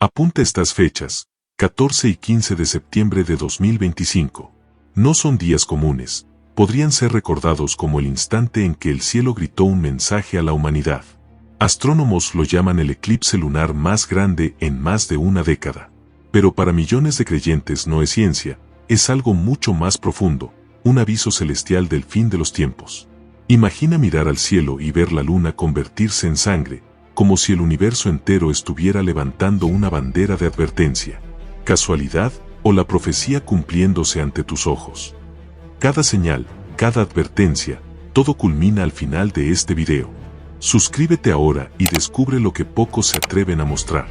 Apunta estas fechas, 14 y 15 de septiembre de 2025. No son días comunes, podrían ser recordados como el instante en que el cielo gritó un mensaje a la humanidad. Astrónomos lo llaman el eclipse lunar más grande en más de una década. Pero para millones de creyentes no es ciencia, es algo mucho más profundo, un aviso celestial del fin de los tiempos. Imagina mirar al cielo y ver la luna convertirse en sangre, como si el universo entero estuviera levantando una bandera de advertencia. ¿Casualidad o la profecía cumpliéndose ante tus ojos? Cada señal, cada advertencia, todo culmina al final de este video. Suscríbete ahora y descubre lo que pocos se atreven a mostrar.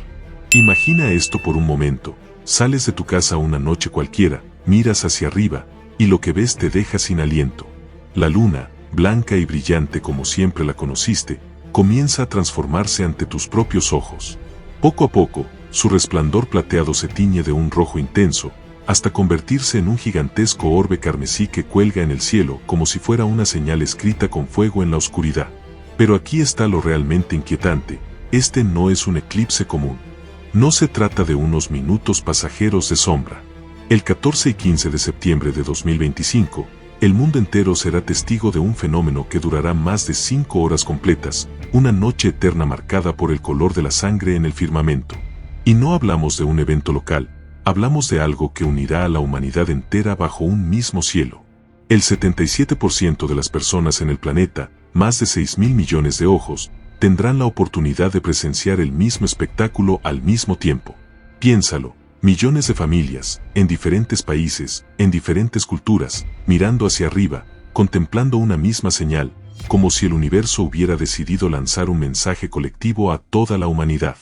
Imagina esto por un momento, sales de tu casa una noche cualquiera, miras hacia arriba, y lo que ves te deja sin aliento. La luna, blanca y brillante como siempre la conociste, comienza a transformarse ante tus propios ojos. Poco a poco, su resplandor plateado se tiñe de un rojo intenso, hasta convertirse en un gigantesco orbe carmesí que cuelga en el cielo como si fuera una señal escrita con fuego en la oscuridad. Pero aquí está lo realmente inquietante, este no es un eclipse común. No se trata de unos minutos pasajeros de sombra. El 14 y 15 de septiembre de 2025, el mundo entero será testigo de un fenómeno que durará más de 5 horas completas, una noche eterna marcada por el color de la sangre en el firmamento. Y no hablamos de un evento local, hablamos de algo que unirá a la humanidad entera bajo un mismo cielo. El 77% de las personas en el planeta, más de 6.000 millones de ojos, tendrán la oportunidad de presenciar el mismo espectáculo al mismo tiempo. Piénsalo, millones de familias, en diferentes países, en diferentes culturas, mirando hacia arriba, contemplando una misma señal, como si el universo hubiera decidido lanzar un mensaje colectivo a toda la humanidad.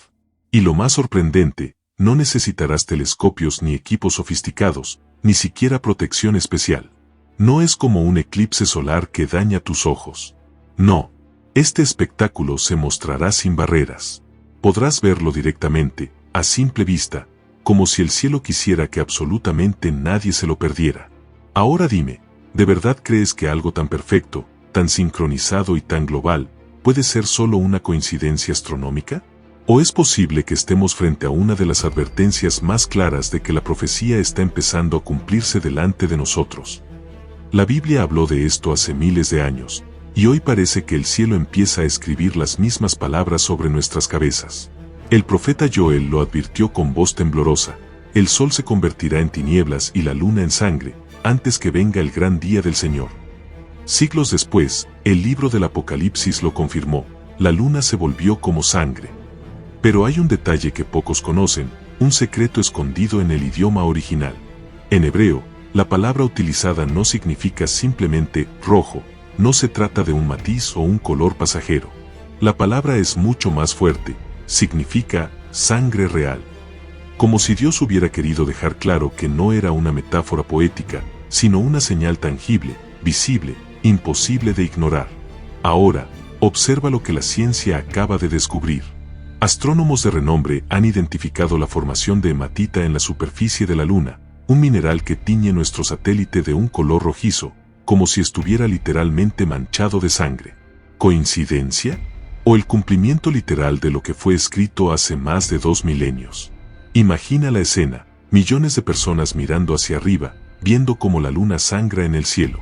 Y lo más sorprendente, no necesitarás telescopios ni equipos sofisticados, ni siquiera protección especial. No es como un eclipse solar que daña tus ojos. No. Este espectáculo se mostrará sin barreras. Podrás verlo directamente, a simple vista, como si el cielo quisiera que absolutamente nadie se lo perdiera. Ahora dime, ¿de verdad crees que algo tan perfecto, tan sincronizado y tan global, puede ser solo una coincidencia astronómica? ¿O es posible que estemos frente a una de las advertencias más claras de que la profecía está empezando a cumplirse delante de nosotros? La Biblia habló de esto hace miles de años, y hoy parece que el cielo empieza a escribir las mismas palabras sobre nuestras cabezas. El profeta Joel lo advirtió con voz temblorosa: el sol se convertirá en tinieblas y la luna en sangre, antes que venga el gran día del Señor. Siglos después, el libro del Apocalipsis lo confirmó: la luna se volvió como sangre. Pero hay un detalle que pocos conocen, un secreto escondido en el idioma original. En hebreo, la palabra utilizada no significa simplemente rojo, no se trata de un matiz o un color pasajero. La palabra es mucho más fuerte, significa sangre real. Como si Dios hubiera querido dejar claro que no era una metáfora poética, sino una señal tangible, visible, imposible de ignorar. Ahora, observa lo que la ciencia acaba de descubrir. Astrónomos de renombre han identificado la formación de hematita en la superficie de la Luna, un mineral que tiñe nuestro satélite de un color rojizo, como si estuviera literalmente manchado de sangre. ¿Coincidencia? ¿O el cumplimiento literal de lo que fue escrito hace más de 2 milenios? Imagina la escena, millones de personas mirando hacia arriba, viendo cómo la luna sangra en el cielo.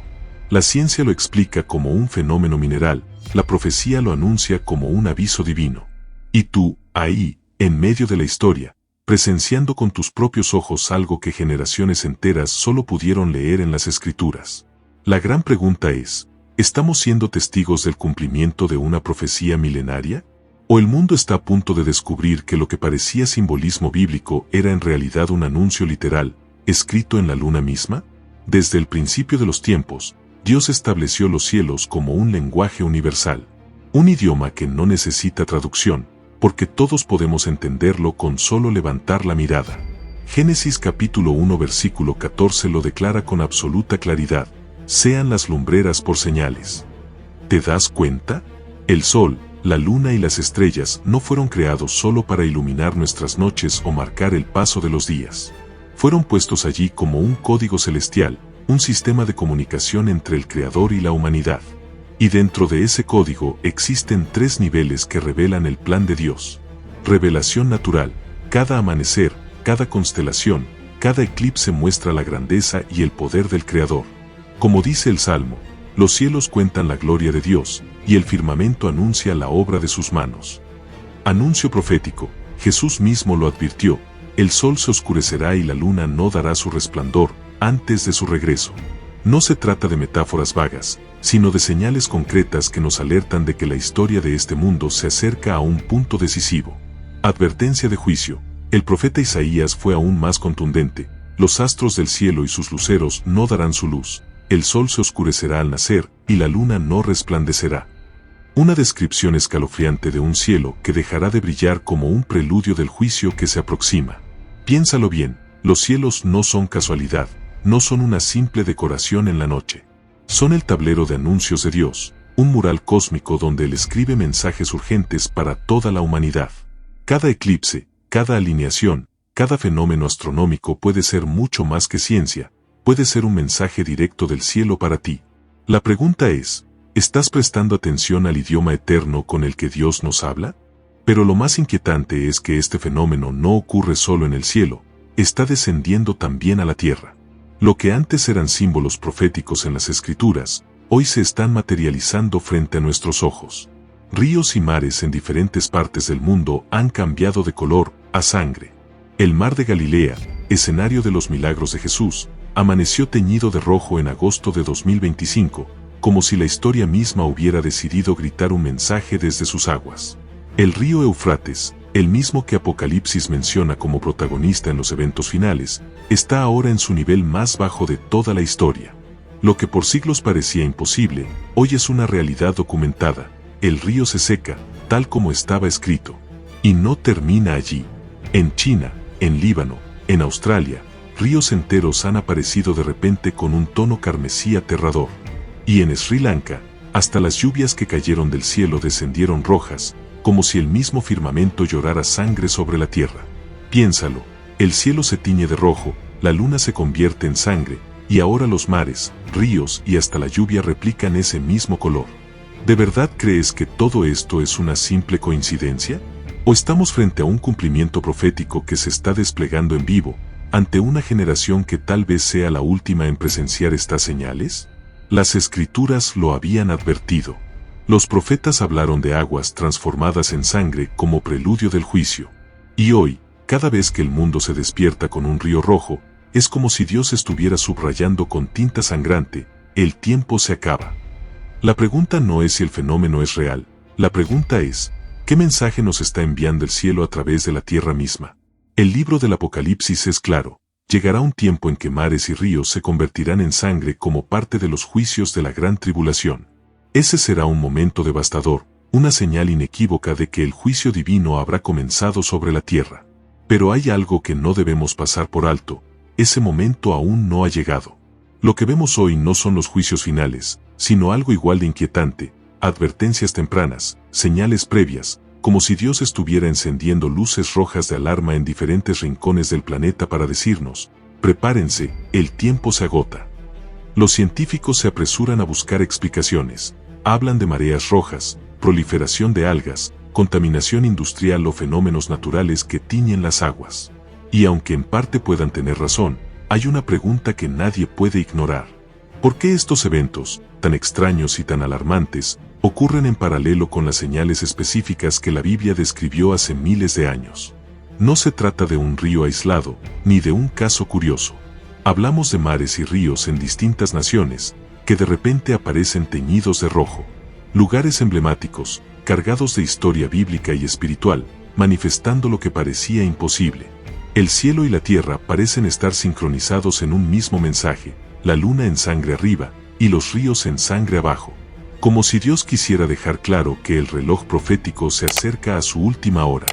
La ciencia lo explica como un fenómeno mineral, la profecía lo anuncia como un aviso divino. Y tú, ahí, en medio de la historia, presenciando con tus propios ojos algo que generaciones enteras solo pudieron leer en las Escrituras. La gran pregunta es, ¿estamos siendo testigos del cumplimiento de una profecía milenaria? ¿O el mundo está a punto de descubrir que lo que parecía simbolismo bíblico era en realidad un anuncio literal, escrito en la luna misma? Desde el principio de los tiempos, Dios estableció los cielos como un lenguaje universal, un idioma que no necesita traducción, porque todos podemos entenderlo con solo levantar la mirada. Génesis capítulo 1 versículo 14 lo declara con absoluta claridad: sean las lumbreras por señales. ¿Te das cuenta? El sol, la luna y las estrellas no fueron creados solo para iluminar nuestras noches o marcar el paso de los días. Fueron puestos allí como un código celestial, un sistema de comunicación entre el Creador y la humanidad. Y dentro de ese código existen 3 niveles que revelan el plan de Dios. Revelación natural. Cada amanecer, cada constelación, cada eclipse muestra la grandeza y el poder del Creador. Como dice el Salmo, los cielos cuentan la gloria de Dios, y el firmamento anuncia la obra de sus manos. Anuncio profético, Jesús mismo lo advirtió, el sol se oscurecerá y la luna no dará su resplandor antes de su regreso. No se trata de metáforas vagas, sino de señales concretas que nos alertan de que la historia de este mundo se acerca a un punto decisivo. Advertencia de juicio. El profeta Isaías fue aún más contundente: los astros del cielo y sus luceros no darán su luz, el sol se oscurecerá al nacer y la luna no resplandecerá. Una descripción escalofriante de un cielo que dejará de brillar como un preludio del juicio que se aproxima. Piénsalo bien, los cielos no son casualidad, no son una simple decoración en la noche. Son el tablero de anuncios de Dios, un mural cósmico donde Él escribe mensajes urgentes para toda la humanidad. Cada eclipse, cada alineación, cada fenómeno astronómico puede ser mucho más que ciencia, puede ser un mensaje directo del cielo para ti. La pregunta es, ¿estás prestando atención al idioma eterno con el que Dios nos habla? Pero lo más inquietante es que este fenómeno no ocurre solo en el cielo, está descendiendo también a la tierra. Lo que antes eran símbolos proféticos en las Escrituras, hoy se están materializando frente a nuestros ojos. Ríos y mares en diferentes partes del mundo han cambiado de color a sangre. El mar de Galilea, escenario de los milagros de Jesús, amaneció teñido de rojo en agosto de 2025, como si la historia misma hubiera decidido gritar un mensaje desde sus aguas. El río Éufrates, el mismo que Apocalipsis menciona como protagonista en los eventos finales, está ahora en su nivel más bajo de toda la historia. Lo que por siglos parecía imposible, hoy es una realidad documentada. El río se seca, tal como estaba escrito. Y no termina allí. En China, en Líbano, en Australia, ríos enteros han aparecido de repente con un tono carmesí aterrador. Y en Sri Lanka, hasta las lluvias que cayeron del cielo descendieron rojas, como si el mismo firmamento llorara sangre sobre la tierra. Piénsalo, el cielo se tiñe de rojo, la luna se convierte en sangre, y ahora los mares, ríos y hasta la lluvia replican ese mismo color. ¿De verdad crees que todo esto es una simple coincidencia? ¿O estamos frente a un cumplimiento profético que se está desplegando en vivo, ante una generación que tal vez sea la última en presenciar estas señales? Las Escrituras lo habían advertido. Los profetas hablaron de aguas transformadas en sangre como preludio del juicio. Y hoy, cada vez que el mundo se despierta con un río rojo, es como si Dios estuviera subrayando con tinta sangrante: el tiempo se acaba. La pregunta no es si el fenómeno es real, la pregunta es, ¿qué mensaje nos está enviando el cielo a través de la tierra misma? El libro del Apocalipsis es claro: llegará un tiempo en que mares y ríos se convertirán en sangre como parte de los juicios de la gran tribulación. Ese será un momento devastador, una señal inequívoca de que el juicio divino habrá comenzado sobre la tierra. Pero hay algo que no debemos pasar por alto: ese momento aún no ha llegado. Lo que vemos hoy no son los juicios finales, sino algo igual de inquietante: advertencias tempranas, señales previas, como si Dios estuviera encendiendo luces rojas de alarma en diferentes rincones del planeta para decirnos: prepárense, el tiempo se agota. Los científicos se apresuran a buscar explicaciones, hablan de mareas rojas, proliferación de algas, contaminación industrial o fenómenos naturales que tiñen las aguas. Y aunque en parte puedan tener razón, hay una pregunta que nadie puede ignorar. ¿Por qué estos eventos, tan extraños y tan alarmantes, ocurren en paralelo con las señales específicas que la Biblia describió hace miles de años? No se trata de un río aislado, ni de un caso curioso. Hablamos de mares y ríos en distintas naciones, que de repente aparecen teñidos de rojo. Lugares emblemáticos, cargados de historia bíblica y espiritual, manifestando lo que parecía imposible. El cielo y la tierra parecen estar sincronizados en un mismo mensaje: la luna en sangre arriba, y los ríos en sangre abajo. Como si Dios quisiera dejar claro que el reloj profético se acerca a su última hora.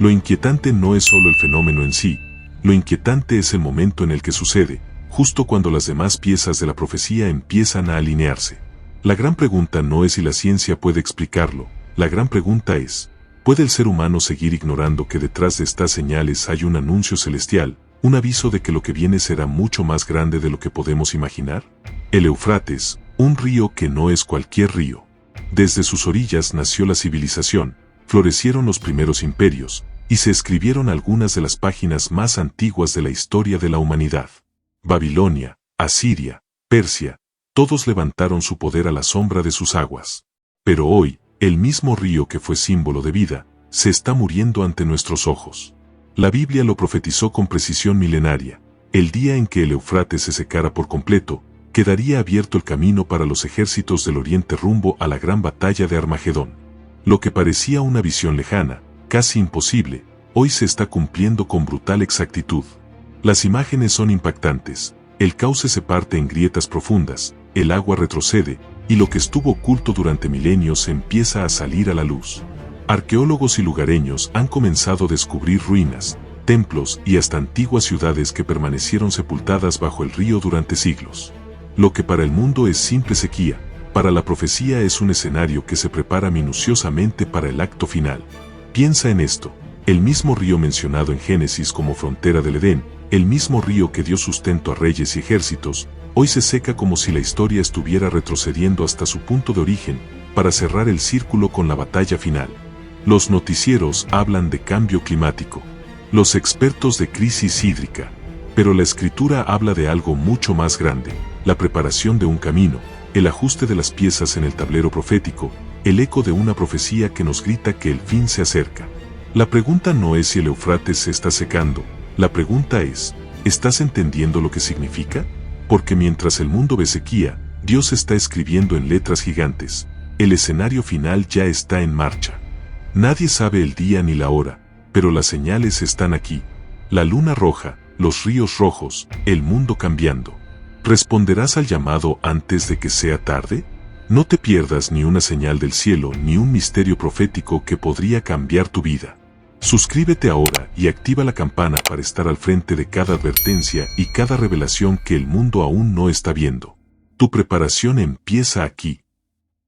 Lo inquietante no es solo el fenómeno en sí, lo inquietante es el momento en el que sucede, justo cuando las demás piezas de la profecía empiezan a alinearse. La gran pregunta no es si la ciencia puede explicarlo, la gran pregunta es: ¿puede el ser humano seguir ignorando que detrás de estas señales hay un anuncio celestial, un aviso de que lo que viene será mucho más grande de lo que podemos imaginar? El Éufrates, un río que no es cualquier río. Desde sus orillas nació la civilización, florecieron los primeros imperios, y se escribieron algunas de las páginas más antiguas de la historia de la humanidad. Babilonia, Asiria, Persia, todos levantaron su poder a la sombra de sus aguas. Pero hoy, el mismo río que fue símbolo de vida, se está muriendo ante nuestros ojos. La Biblia lo profetizó con precisión milenaria. El día en que el Éufrates se secara por completo, quedaría abierto el camino para los ejércitos del Oriente rumbo a la gran batalla de Armagedón. Lo que parecía una visión lejana, casi imposible, hoy se está cumpliendo con brutal exactitud. Las imágenes son impactantes. El cauce se parte en grietas profundas, el agua retrocede, y lo que estuvo oculto durante milenios empieza a salir a la luz. Arqueólogos y lugareños han comenzado a descubrir ruinas, templos y hasta antiguas ciudades que permanecieron sepultadas bajo el río durante siglos. Lo que para el mundo es simple sequía, para la profecía es un escenario que se prepara minuciosamente para el acto final. Piensa en esto, el mismo río mencionado en Génesis como frontera del Edén, el mismo río que dio sustento a reyes y ejércitos, hoy se seca como si la historia estuviera retrocediendo hasta su punto de origen, para cerrar el círculo con la batalla final. Los noticieros hablan de cambio climático, los expertos de crisis hídrica, pero la Escritura habla de algo mucho más grande, la preparación de un camino, el ajuste de las piezas en el tablero profético, el eco de una profecía que nos grita que el fin se acerca. La pregunta no es si el Éufrates se está secando, la pregunta es, ¿estás entendiendo lo que significa? Porque mientras el mundo ve sequía, Dios está escribiendo en letras gigantes, el escenario final ya está en marcha. Nadie sabe el día ni la hora, pero las señales están aquí. La luna roja, los ríos rojos, el mundo cambiando. ¿Responderás al llamado antes de que sea tarde? No te pierdas ni una señal del cielo ni un misterio profético que podría cambiar tu vida. Suscríbete ahora y activa la campana para estar al frente de cada advertencia y cada revelación que el mundo aún no está viendo. Tu preparación empieza aquí.